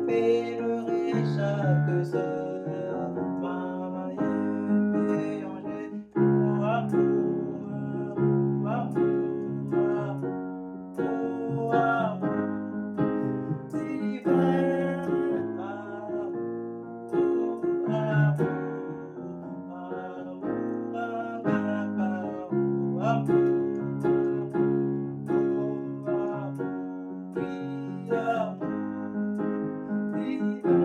fait pleurer chaque sœur. Maman aimée, Angèle, oh amour, oh amour, oh amour, divin amour, oh amour, amour incapable, oh amour, oh amour, oui amour, divin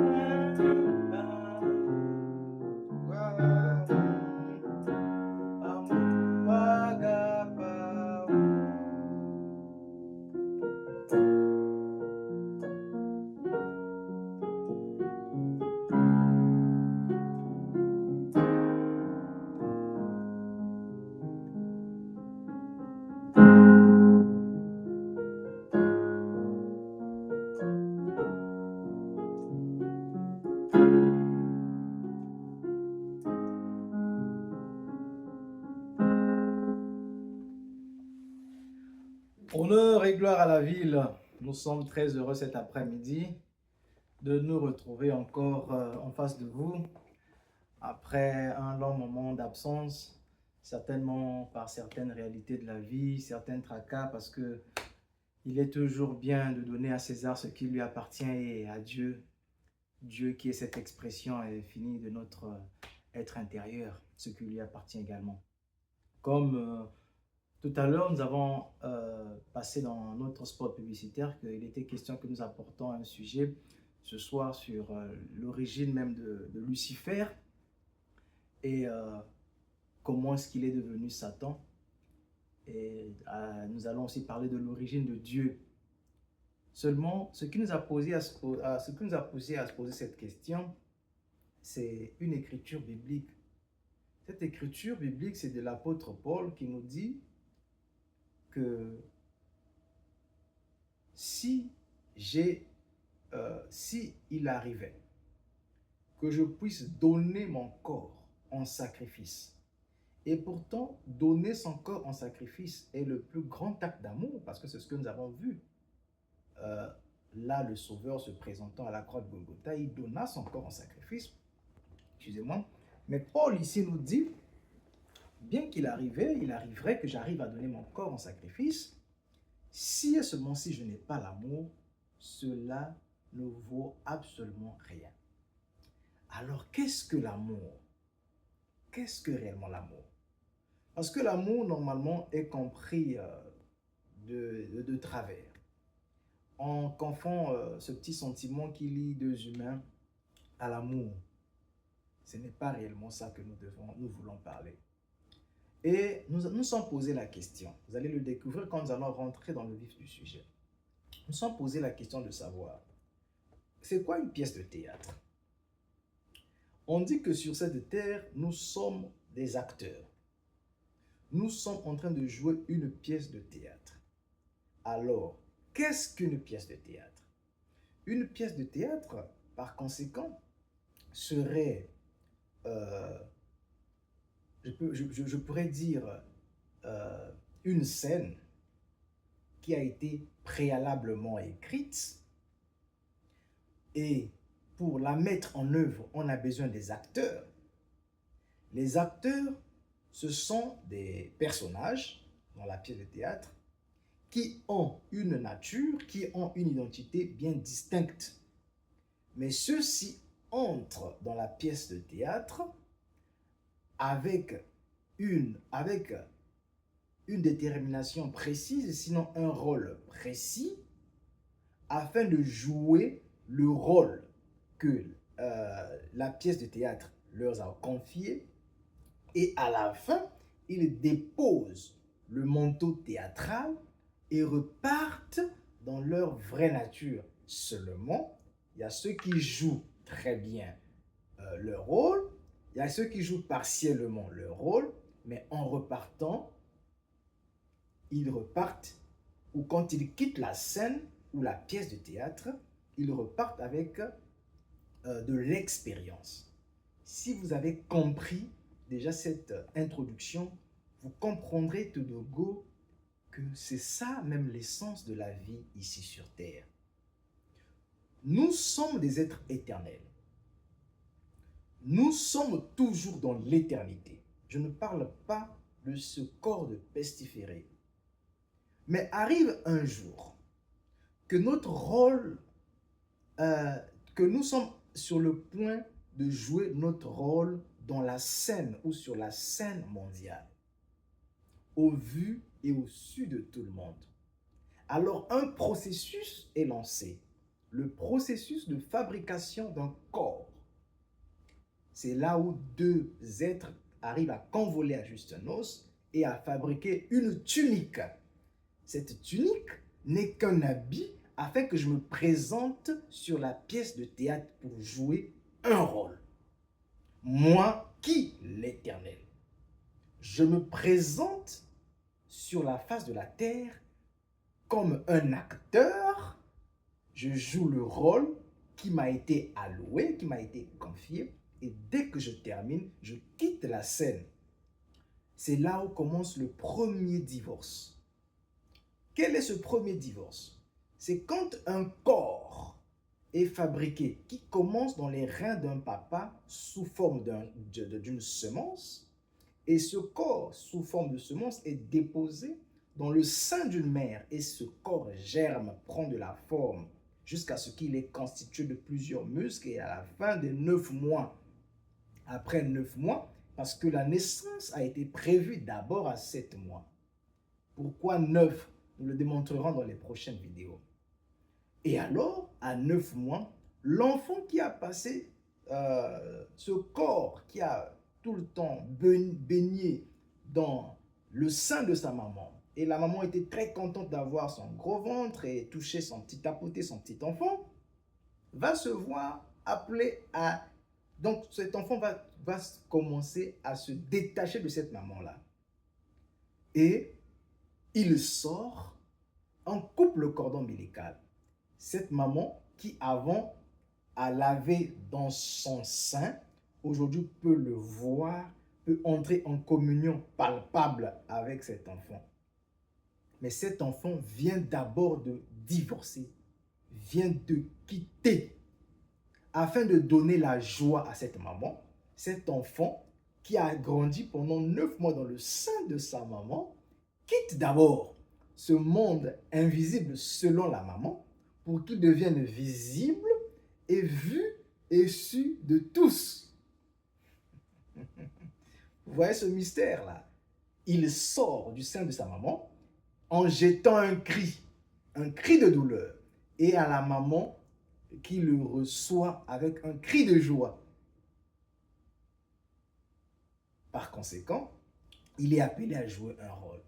amour agapao. Honneur et gloire à la ville. Nous sommes très heureux cet après-midi de nous retrouver encore en face de vous après un long moment d'absence, certainement par certaines réalités de la vie, certains tracas, parce que il est toujours bien de donner à César ce qui lui appartient et à Dieu, Dieu qui est cette expression infinie de notre être intérieur, ce qui lui appartient également. Comme tout à l'heure, nous avons passé dans notre spot publicitaire qu'il était question que nous apportons un sujet ce soir sur l'origine même de Lucifer et comment est-ce qu'il est devenu Satan. Et nous allons aussi parler de l'origine de Dieu. Seulement, ce qui nous a poussé à se poser cette question, c'est une écriture biblique. Cette écriture biblique, c'est de l'apôtre Paul qui nous dit que si il arrivait que je puisse donner mon corps en sacrifice, et pourtant donner son corps en sacrifice est le plus grand acte d'amour, parce que c'est ce que nous avons vu. Là, le Sauveur se présentant à la croix de Golgotha, il donna son corps en sacrifice, excusez-moi, mais Paul ici nous dit, bien il arriverait que j'arrive à donner mon corps en sacrifice, si et seulement si je n'ai pas l'amour, cela ne vaut absolument rien. Alors, qu'est-ce que l'amour? Qu'est-ce que réellement l'amour? Parce que l'amour, normalement, est compris de travers. On confond ce petit sentiment qui lie deux humains à l'amour. Ce n'est pas réellement ça que nous voulons parler. Et nous sommes posé la question, vous allez le découvrir quand nous allons rentrer dans le vif du sujet. Nous sommes posé la question de savoir, c'est quoi une pièce de théâtre? On dit que sur cette terre, nous sommes des acteurs. Nous sommes en train de jouer une pièce de théâtre. Alors, qu'est-ce qu'une pièce de théâtre? Une pièce de théâtre, par conséquent, serait, je pourrais dire, une scène qui a été préalablement écrite, et pour la mettre en œuvre, on a besoin des acteurs. Les acteurs, ce sont des personnages dans la pièce de théâtre qui ont une nature, qui ont une identité bien distincte. Mais ceux-ci entrent dans la pièce de théâtre avec une détermination précise, sinon un rôle précis, afin de jouer le rôle que la pièce de théâtre leur a confié. Et à la fin, ils déposent le manteau théâtral et repartent dans leur vraie nature. Seulement, il y a ceux qui jouent très bien leur rôle, il y a ceux qui jouent partiellement leur rôle, mais en repartant, ils repartent, ou quand ils quittent la scène ou la pièce de théâtre, ils repartent avec de l'expérience. Si vous avez compris déjà cette introduction, vous comprendrez tout de go que c'est ça même l'essence de la vie ici sur Terre. Nous sommes des êtres éternels. Nous sommes toujours dans l'éternité. Je ne parle pas de ce corps de pestiféré. Mais arrive un jour que notre rôle, que nous sommes sur le point de jouer notre rôle dans la scène ou sur la scène mondiale, au vu et au su de tout le monde. Alors un processus est lancé, le processus de fabrication d'un corps. C'est là où deux êtres arrivent à convoler à juste noces et à fabriquer une tunique. Cette tunique n'est qu'un habit afin que je me présente sur la pièce de théâtre pour jouer un rôle. Moi qui, l'Éternel, je me présente sur la face de la terre comme un acteur. Je joue le rôle qui m'a été alloué, qui m'a été confié. Et dès que je termine, je quitte la scène. C'est là où commence le premier divorce. Quel est ce premier divorce? C'est quand un corps est fabriqué, qui commence dans les reins d'un papa sous forme d'une semence, et ce corps sous forme de semence est déposé dans le sein d'une mère, et ce corps germe, prend de la forme, jusqu'à ce qu'il est constitué de plusieurs muscles, et à la fin des 9 mois, après 9 mois, parce que la naissance a été prévue d'abord à 7 mois. Pourquoi 9? Nous le démontrerons dans les prochaines vidéos. Et alors, à 9 mois, l'enfant qui a passé ce corps, qui a tout le temps baigné dans le sein de sa maman, et la maman était très contente d'avoir son gros ventre et toucher tapoter son petit enfant, va se voir appelé à... Donc, cet enfant va commencer à se détacher de cette maman-là. Et il sort, en coupe le cordon ombilical. Cette maman qui avant a lavé dans son sein, aujourd'hui peut le voir, peut entrer en communion palpable avec cet enfant. Mais cet enfant vient d'abord de divorcer, vient de quitter, afin de donner la joie à cette maman. Cet enfant qui a grandi pendant 9 mois dans le sein de sa maman, quitte d'abord ce monde invisible selon la maman, pour qu'il devienne visible et vu et su de tous. Vous voyez ce mystère-là? Il sort du sein de sa maman en jetant un cri de douleur, et à la maman qui le reçoit avec un cri de joie. Par conséquent, il est appelé à jouer un rôle.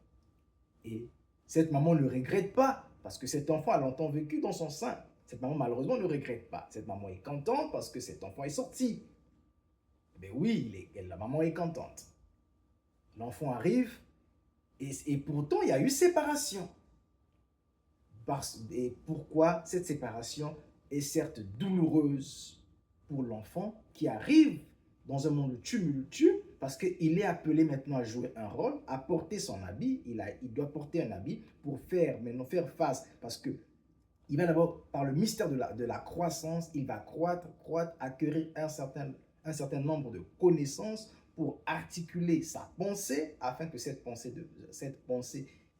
Et cette maman ne le regrette pas, parce que cet enfant a longtemps vécu dans son sein. Cette maman, malheureusement, ne le regrette pas. Cette maman est contente parce que cet enfant est sorti. Mais oui, la maman est contente. L'enfant arrive, et pourtant, il y a eu séparation. Et pourquoi cette séparation est certes douloureuse pour l'enfant qui arrive dans un monde tumultueux, parce qu'il est appelé maintenant à jouer un rôle, à porter son habit. Il doit porter un habit pour faire face, parce que il va d'abord, par le mystère de la croissance, il va croître, acquérir un certain nombre de connaissances pour articuler sa pensée, afin que cette pensée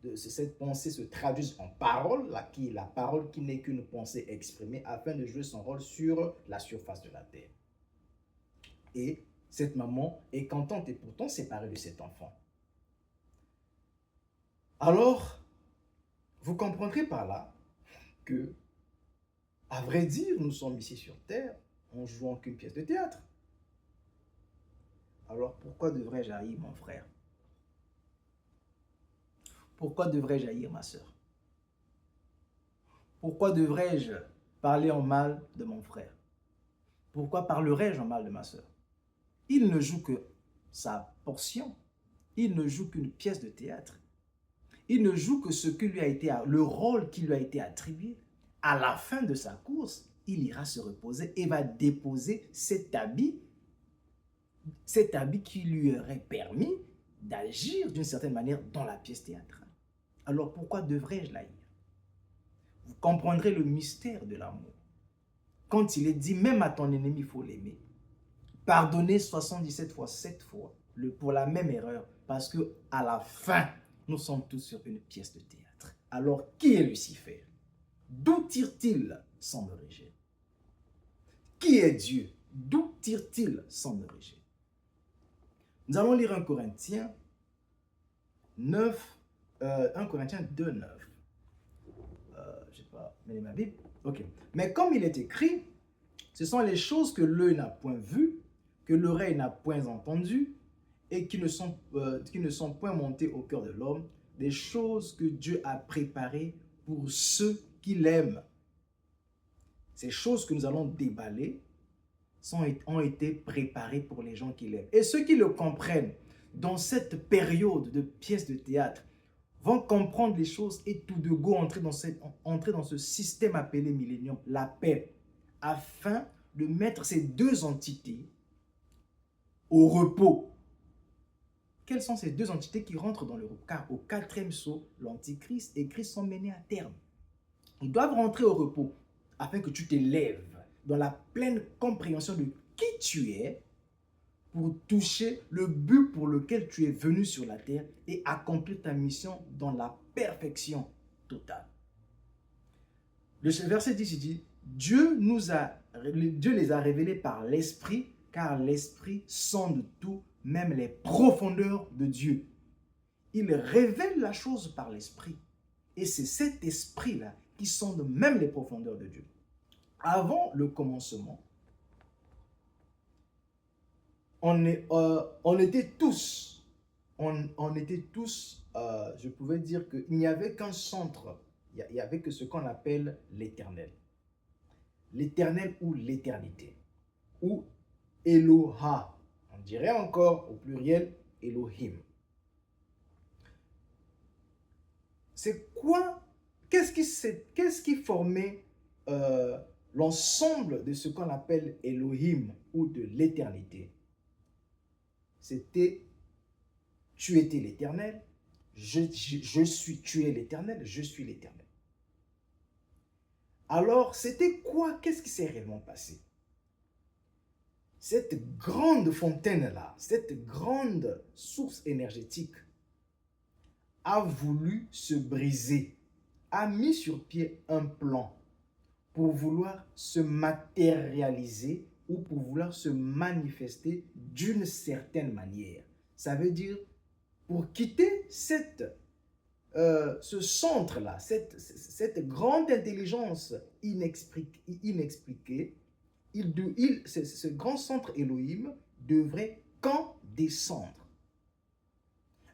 se traduise en parole, la parole qui n'est qu'une pensée exprimée, afin de jouer son rôle sur la surface de la terre. Et cette maman est contente et pourtant séparée de cet enfant. Alors, vous comprendrez par là que, à vrai dire, nous sommes ici sur terre en jouant qu'une pièce de théâtre. Alors, pourquoi devrais-je haïr mon frère? Pourquoi devrais-je haïr ma soeur? Pourquoi devrais-je parler en mal de mon frère? Pourquoi parlerais-je en mal de ma soeur? Il ne joue que sa portion. Il ne joue qu'une pièce de théâtre. Il ne joue que ce qui lui a été, le rôle qui lui a été attribué. À la fin de sa course, il ira se reposer et va déposer cet habit qui lui aurait permis d'agir d'une certaine manière dans la pièce théâtrale. Alors pourquoi devrais-je l'haïr? Vous comprendrez le mystère de l'amour. quand il est dit, même à ton ennemi, il faut l'aimer. Pardonner 77 fois, 7 fois, pour la même erreur, parce que à la fin, nous sommes tous sur une pièce de théâtre. Alors, qui est Lucifer? D'où tire-t-il son origine? Qui est Dieu? D'où tire-t-il son origine? Nous allons lire 1 Corinthiens 9, 1 Corinthiens 2, 9. Je n'ai pas mêlé ma Bible. Ok. Mais comme il est écrit, ce sont les choses que l'œil n'a point vues, que l'oreille n'a point entendues, et qui ne sont point montées au cœur de l'homme, des choses que Dieu a préparées pour ceux qui l'aiment. Ces choses que nous allons déballer ont été préparées pour les gens qui l'aiment. Et ceux qui le comprennent dans cette période de pièces de théâtre vont comprendre les choses et tout de go entrer dans ce système appelé millénium, la paix, afin de mettre ces deux entités au repos. Quelles sont ces deux entités qui rentrent dans le repos? Car au quatrième sceau, l'Antichrist et Christ sont menés à terme. Ils doivent rentrer au repos afin que tu t'élèves dans la pleine compréhension de qui tu es pour toucher le but pour lequel tu es venu sur la terre et accomplir ta mission dans la perfection totale. Le verset 10 dit, Dieu les a révélés par l'Esprit, car l'Esprit sonde tout, même les profondeurs de Dieu. Il révèle la chose par l'Esprit. Et c'est cet Esprit-là qui sonde même les profondeurs de Dieu. Avant le commencement, on était tous, je pouvais dire qu'il n'y avait qu'un centre, il n'y avait que ce qu'on appelle l'éternel. L'éternel ou l'éternité, ou Eloha, on dirait encore au pluriel Elohim. C'est quoi, qu'est-ce qui formait l'ensemble de ce qu'on appelle Elohim ou de l'éternité? C'était, tu étais l'éternel, tu es l'éternel, je suis l'éternel. Alors, c'était quoi? Qu'est-ce qui s'est réellement passé? Cette grande fontaine-là, cette grande source énergétique a voulu se briser, a mis sur pied un plan pour vouloir se matérialiser ou pour vouloir se manifester d'une certaine manière. Ça veut dire, pour quitter ce centre-là, cette grande intelligence inexpliquée, ce grand centre Elohim devrait quand descendre.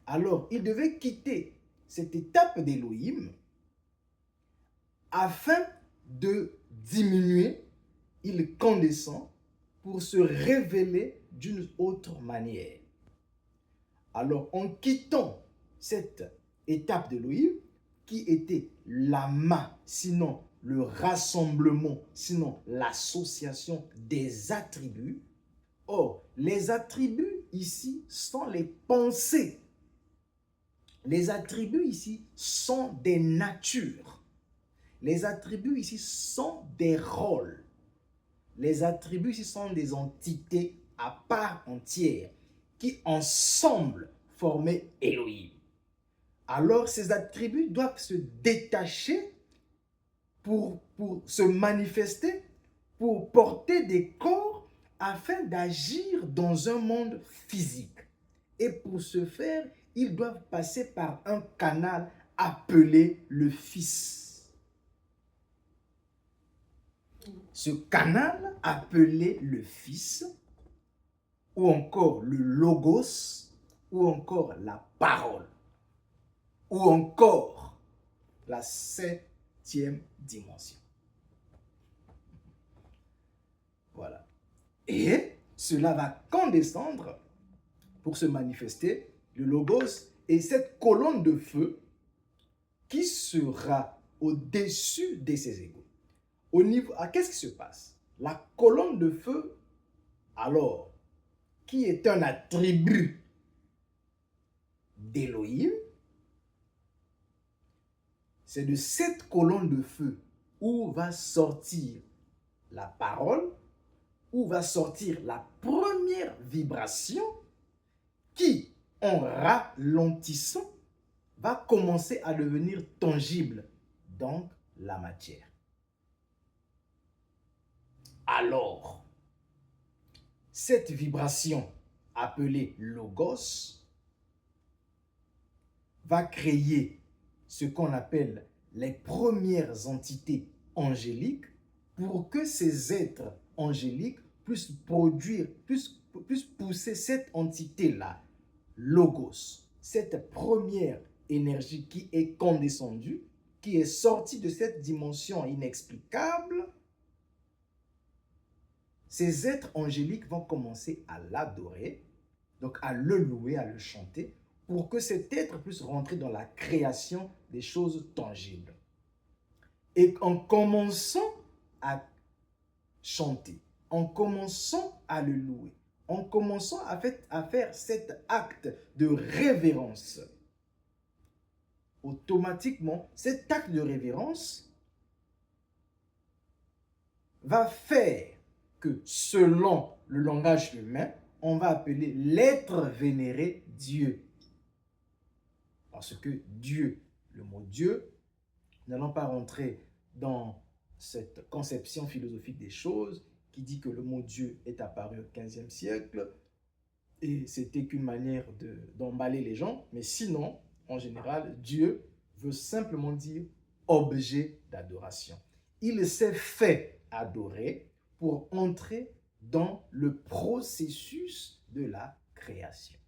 Alors, il devait quitter cette étape d'Elohim afin de diminuer, il condescend pour se révéler d'une autre manière. Alors, en quittant cette étape d'Elohim, qui était l'amas, sinon le rassemblement, sinon l'association des attributs. Or, les attributs ici sont les pensées. Les attributs ici sont des natures. Les attributs ici sont des rôles. Les attributs ici sont des entités à part entière qui ensemble formaient Elohim. Alors ces attributs doivent se détacher pour se manifester, pour porter des corps afin d'agir dans un monde physique. Et pour ce faire, ils doivent passer par un canal appelé le Fils. Ce canal appelé le Fils, ou encore le Logos, ou encore la parole, ou encore la 7e dimension. Voilà. Et cela va condescendre pour se manifester, le Logos et cette colonne de feu qui sera au-dessus de ses égaux. Qu'est-ce qui se passe? La colonne de feu, alors, qui est un attribut d'Élohim, c'est de cette colonne de feu où va sortir la parole, où va sortir la première vibration qui, en ralentissant, va commencer à devenir tangible, donc la matière. Alors, cette vibration appelée logos va créer ce qu'on appelle les premières entités angéliques pour que ces êtres angéliques puissent produire, puissent pousser cette entité-là, logos, cette première énergie qui est condescendue, qui est sortie de cette dimension inexplicable. Ces êtres angéliques vont commencer à l'adorer, donc à le louer, à le chanter, pour que cet être puisse rentrer dans la création des choses tangibles. Et en commençant à chanter, en commençant à le louer, en commençant à faire cet acte de révérence, automatiquement, cet acte de révérence va faire que selon le langage humain, on va appeler l'être vénéré Dieu. Parce que Dieu, le mot Dieu, nous n'allons pas rentrer dans cette conception philosophique des choses qui dit que le mot Dieu est apparu au XVe siècle et c'était qu'une manière d'emballer les gens. Mais sinon, en général, Dieu veut simplement dire objet d'adoration. Il s'est fait adorer pour entrer dans le processus de la création,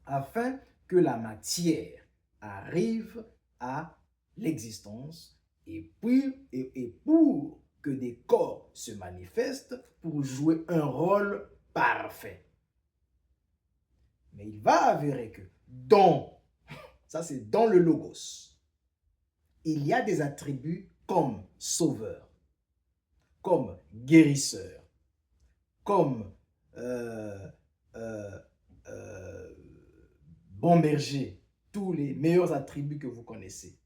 afin que la matière arrive à l'existence et pour que des corps se manifestent pour jouer un rôle parfait. Mais il va avérer que ça c'est dans le logos, il y a des attributs comme sauveur, comme guérisseur, comme bon berger, tous les meilleurs attributs que vous connaissez.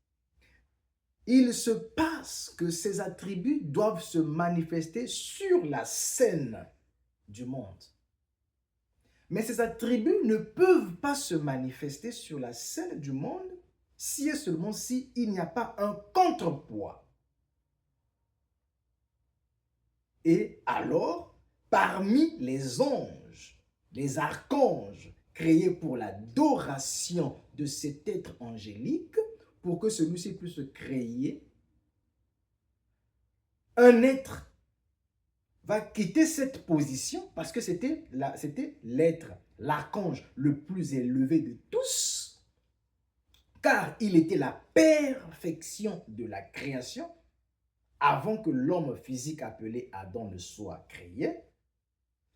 Il se passe que ces attributs doivent se manifester sur la scène du monde. Mais ces attributs ne peuvent pas se manifester sur la scène du monde si et seulement s'il n'y a pas un contrepoids. Et alors, parmi les anges, les archanges créés pour l'adoration de cet être angélique, pour que celui-ci puisse créer, un être va quitter cette position parce que c'était l'être, l'archange le plus élevé de tous, car il était la perfection de la création avant que l'homme physique appelé Adam ne soit créé.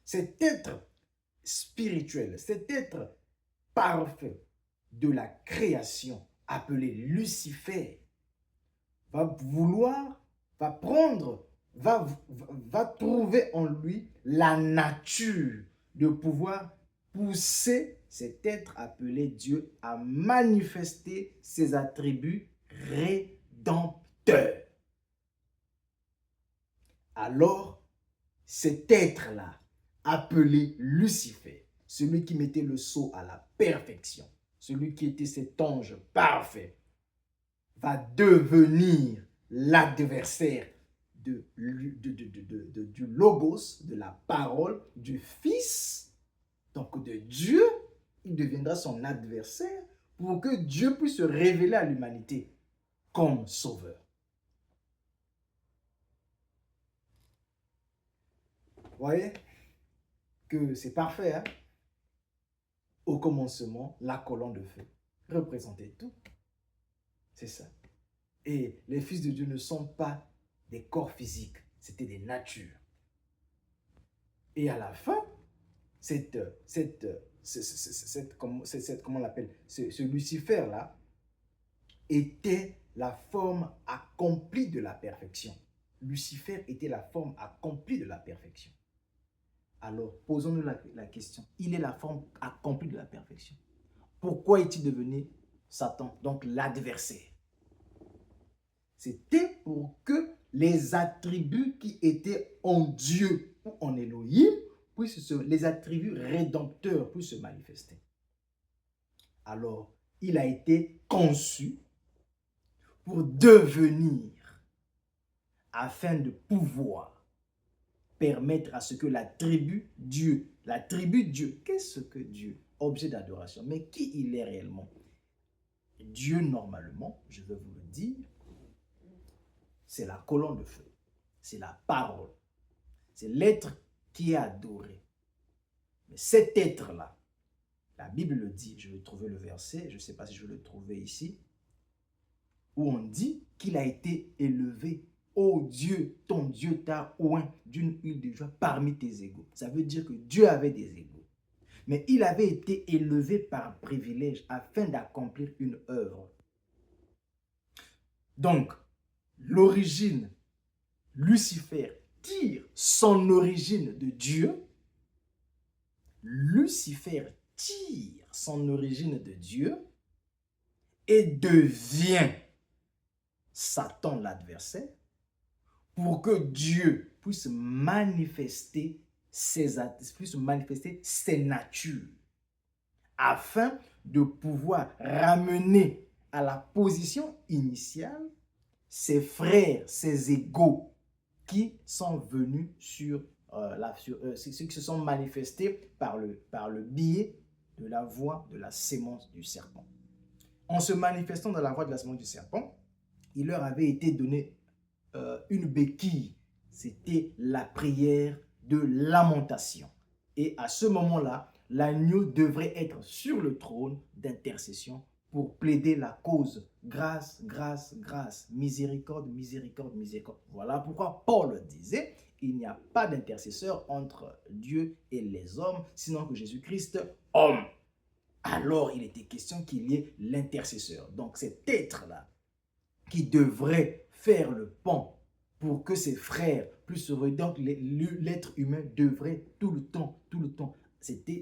Cet être spirituel, cet être parfait de la création appelé Lucifer va trouver en lui la nature de pouvoir pousser cet être appelé Dieu à manifester ses attributs rédempteurs. Alors, cet être-là, appelé Lucifer, celui qui mettait le sceau à la perfection, celui qui était cet ange parfait, va devenir l'adversaire du logos, de la parole, du Fils, donc de Dieu. Il deviendra son adversaire pour que Dieu puisse se révéler à l'humanité comme sauveur. Vous voyez que c'est parfait, hein? Au commencement, la colonne de feu représentait tout. C'est ça. Et les fils de Dieu ne sont pas des corps physiques, c'était des natures. Et à la fin, comment on l'appelle, ce Lucifer-là était la forme accomplie de la perfection. Lucifer était la forme accomplie de la perfection. Alors, posons-nous la question. Il est la forme accomplie de la perfection. Pourquoi est-il devenu Satan, donc l'adversaire? C'était pour que les attributs qui étaient en Dieu ou en Elohim, les attributs rédempteurs puissent se manifester. Alors, il a été conçu pour devenir, afin de pouvoir permettre à ce que l'attribut Dieu, qu'est-ce que Dieu? Objet d'adoration. Mais qui il est réellement? Dieu, normalement, je vais vous le dire, c'est la colonne de feu, c'est la parole, c'est l'être qui est adoré. Mais cet être-là, la Bible le dit, je vais trouver le verset, je ne sais pas si je vais le trouver ici, où on dit qu'il a été élevé. Oh Dieu, ton Dieu t'a oint d'une huile de joie parmi tes égaux. Ça veut dire que Dieu avait des égaux. Mais il avait été élevé par privilège afin d'accomplir une œuvre. Donc, l'origine, Lucifer tire son origine de Dieu. Lucifer tire son origine de Dieu et devient Satan l'adversaire pour que Dieu puisse manifester ses natures afin de pouvoir ramener à la position initiale ses frères, ses égaux qui sont venus ceux qui se sont manifestés par le biais de la voie de la sémence du serpent. En se manifestant dans la voie de la sémence du serpent, il leur avait été donné une béquille. C'était la prière de lamentation. Et à ce moment-là, l'agneau devrait être sur le trône d'intercession pour plaider la cause. Grâce, grâce, grâce, miséricorde, miséricorde, miséricorde. Voilà pourquoi Paul disait, il n'y a pas d'intercesseur entre Dieu et les hommes, sinon que Jésus-Christ, homme. Alors, il était question qu'il y ait l'intercesseur. Donc, cet être-là, qui devrait faire le pont pour que ses frères puissent se réunir. Donc, l'être humain devrait tout le temps, c'était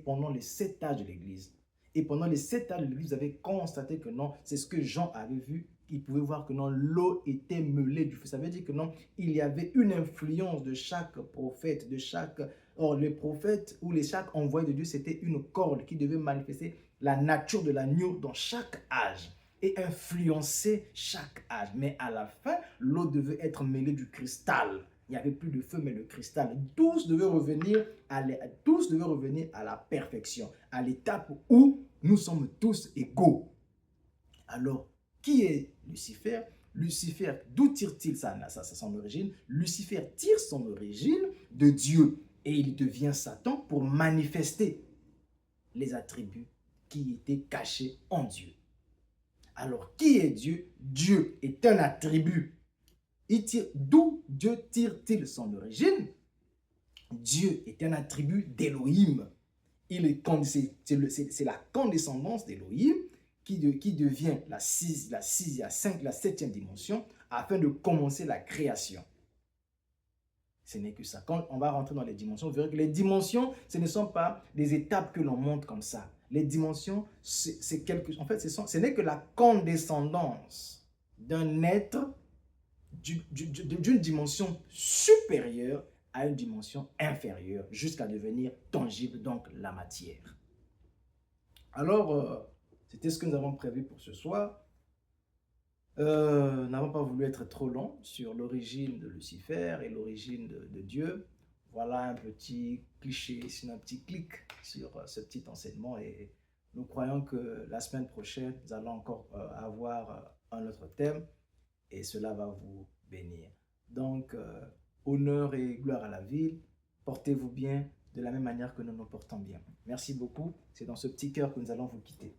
pendant les 7 âges de l'Église. Et pendant les 7 âges de l'Église, vous avez constaté que non, c'est ce que Jean avait vu. Il pouvait voir que non, l'eau était mêlée du feu. Ça veut dire que non, il y avait une influence de chaque prophète, de chaque... Or, les prophètes ou chaque envoyé de Dieu, c'était une corde qui devait manifester la nature de l'agneau dans chaque âge et influencer chaque âge. Mais à la fin, l'eau devait être mêlée du cristal. Il n'y avait plus de feu, mais le cristal. Tous devaient revenir à la perfection, à l'étape où nous sommes tous égaux. Alors, qui est Lucifer? Lucifer, d'où tire-t-il son origine? Lucifer tire son origine de Dieu et il devient Satan pour manifester les attributs qui étaient cachés en Dieu. Alors, qui est Dieu? Dieu est un attribut. D'où Dieu tire-t-il son origine? Dieu est un attribut d'Élohim. C'est la condescendance d'Élohim qui devient la septième dimension afin de commencer la création. Ce n'est que ça. Quand on va rentrer dans les dimensions, vous verrez que les dimensions, ce ne sont pas des étapes que l'on monte comme ça. Les dimensions, ce n'est que la condescendance d'un être d'une dimension supérieure à une dimension inférieure, jusqu'à devenir tangible, donc la matière. Alors, c'était ce que nous avons prévu pour ce soir. Nous n'avons pas voulu être trop long sur l'origine de Lucifer et l'origine de Dieu. Voilà un petit cliché, sinon un petit clic sur ce petit enseignement et nous croyons que la semaine prochaine, nous allons encore avoir un autre thème et cela va vous bénir. Donc, honneur et gloire à la ville, portez-vous bien de la même manière que nous nous portons bien. Merci beaucoup, c'est dans ce petit cœur que nous allons vous quitter.